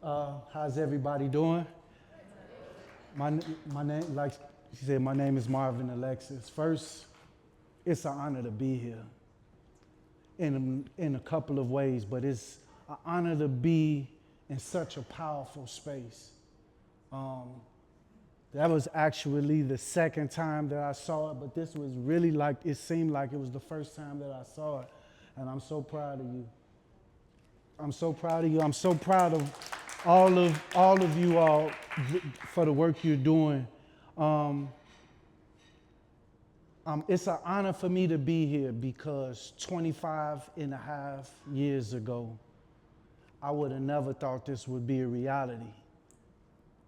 How's everybody doing? My name, like she said, my name is Marvin Alexis. First, it's an honor to be here in a couple of ways, but it's an honor to be in such a powerful space. That was actually the second time that I saw it, but this was really like, it seemed like it was the first time that I saw it, and I'm so proud of you. I'm so proud of you. I'm so proud of all of you all for the work you're doing. It's an honor for me to be here because 25 and a half years ago, I would have never thought this would be a reality.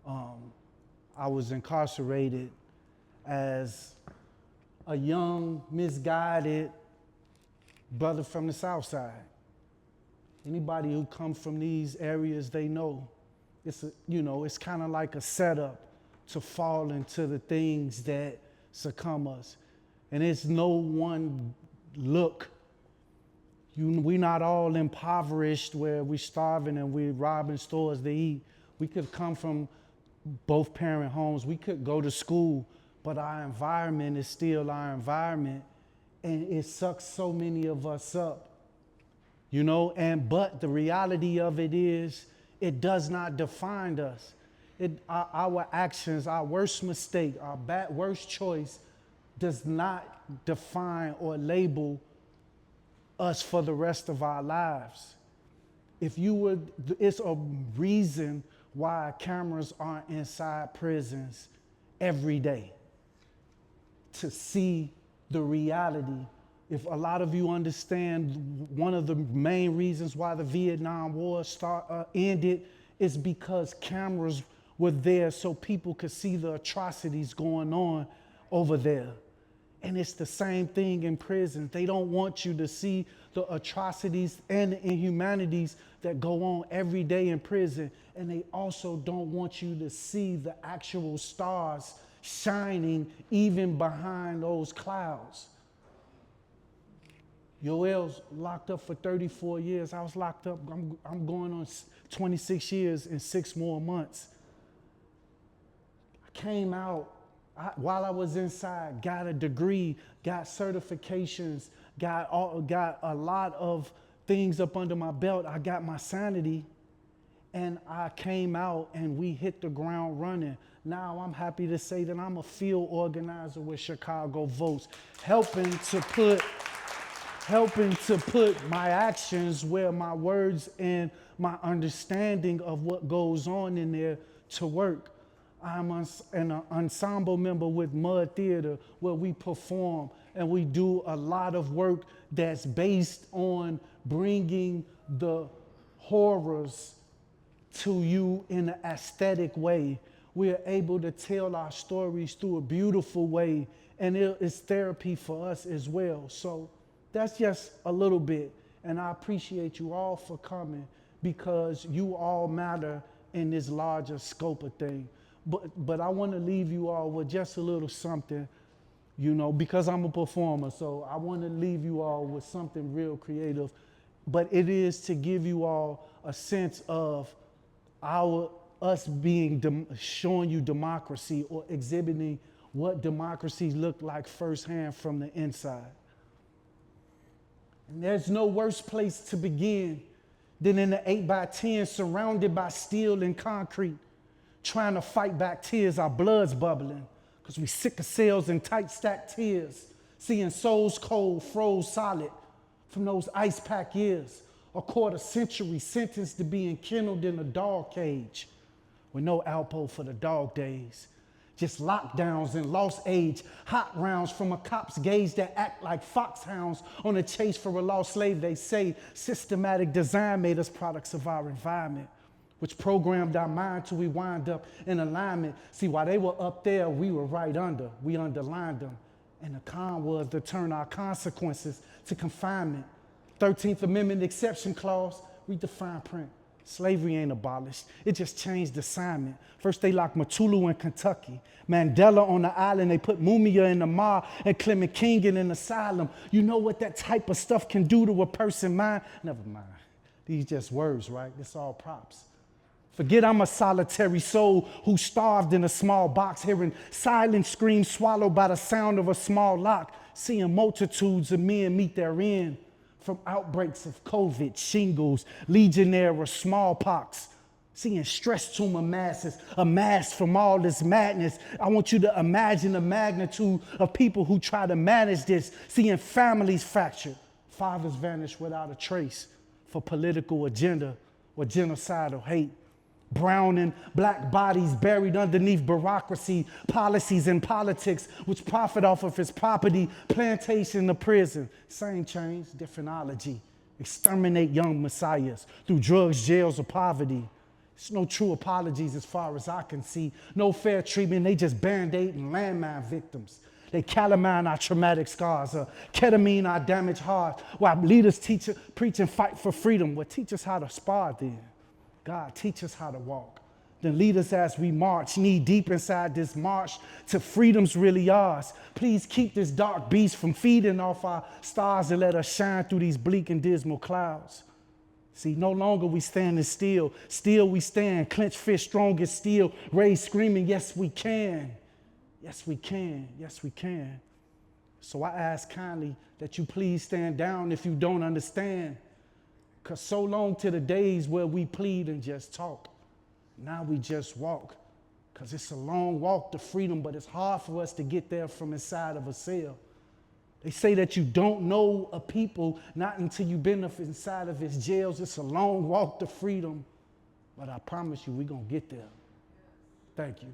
I was incarcerated as a young, misguided brother from the South Side. Anybody who comes from these areas, they know it's kind of like a setup to fall into the things that succumb us. And it's no one look. We're not all impoverished where we're starving and we're robbing stores to eat. We could come from both parent homes. We could go to school, but our environment is still our environment. And it sucks so many of us up. But the reality of it is, it does not define us. Our actions, our worst mistake, our worst choice does not define or label us for the rest of our lives. It's a reason why cameras aren't inside prisons every day, to see the reality. If a lot of you understand, one of the main reasons why the Vietnam War ended is because cameras were there so people could see the atrocities going on over there. And it's the same thing in prison. They don't want you to see the atrocities and the inhumanities that go on every day in prison. And they also don't want you to see the actual stars shining even behind those clouds. Yoel's locked up for 34 years. I was locked up, I'm going on 26 years and 6 more months. I came out while I was inside, got a degree, got certifications, got a lot of things up under my belt. I got my sanity, and I came out and we hit the ground running. Now I'm happy to say that I'm a field organizer with Chicago Votes, helping to put my actions where my words and my understanding of what goes on in there to work. I'm an ensemble member with Mud Theater where we perform and we do a lot of work that's based on bringing the horrors to you in an aesthetic way. We're able to tell our stories through a beautiful way, and it's therapy for us as well. So that's just a little bit, and I appreciate you all for coming because you all matter in this larger scope of thing. But I want to leave you all with just a little something, because I'm a performer, so I want to leave you all with something real creative. But it is to give you all a sense of us showing you democracy or exhibiting what democracies look like firsthand from the inside. And there's no worse place to begin than in the 8x10 surrounded by steel and concrete, trying to fight back tears, our blood's bubbling, because we sick of cells and tight stacked tears, seeing souls cold, froze solid from those ice pack years, a quarter century sentenced to being kenneled in a dog cage with no Alpo for the dog days. Just lockdowns and lost age, hot rounds from a cop's gaze that act like foxhounds on a chase for a lost slave. They say systematic design made us products of our environment, which programmed our mind till we wind up in alignment. See, while they were up there, we were right under. We underlined them. And the con was to turn our consequences to confinement. 13th Amendment exception clause, read the fine print. Slavery ain't abolished. It just changed assignment. First they locked Matulu in Kentucky. Mandela on the island. They put Mumia in the Ma and Clement King in an asylum. You know what that type of stuff can do to a person's mind? Never mind. These just words, right? It's all props. Forget I'm a solitary soul who starved in a small box, hearing silent screams swallowed by the sound of a small lock, seeing multitudes of men meet their end from outbreaks of COVID, shingles, legionnaire, smallpox, seeing stress tumor masses amassed from all this madness. I want you to imagine the magnitude of people who try to manage this, seeing families fractured, fathers vanish without a trace for political agenda or genocidal hate. Brown and black bodies buried underneath bureaucracy, policies, and politics which profit off of his property, plantation to prison. Same change, different ology. Exterminate young messiahs through drugs, jails, or poverty. There's no true apologies as far as I can see. No fair treatment, they just band-aid and landmine victims. They calamine our traumatic scars, ketamine our damaged hearts, while leaders preach and fight for freedom. Well, teach us how to spar then. God, teach us how to walk. Then lead us as we march, knee deep inside this march to freedom's really ours. Please keep this dark beast from feeding off our stars and let us shine through these bleak and dismal clouds. See, no longer we standing still. Still we stand, clenched fist, strong as steel, raised screaming, yes, we can. Yes, we can. Yes, we can. So I ask kindly that you please stand down if you don't understand. Because so long to the days where we plead and just talk. Now we just walk. Because it's a long walk to freedom, but it's hard for us to get there from inside of a cell. They say that you don't know a people not until you've been inside of its jails. It's a long walk to freedom, but I promise you we're going to get there. Thank you.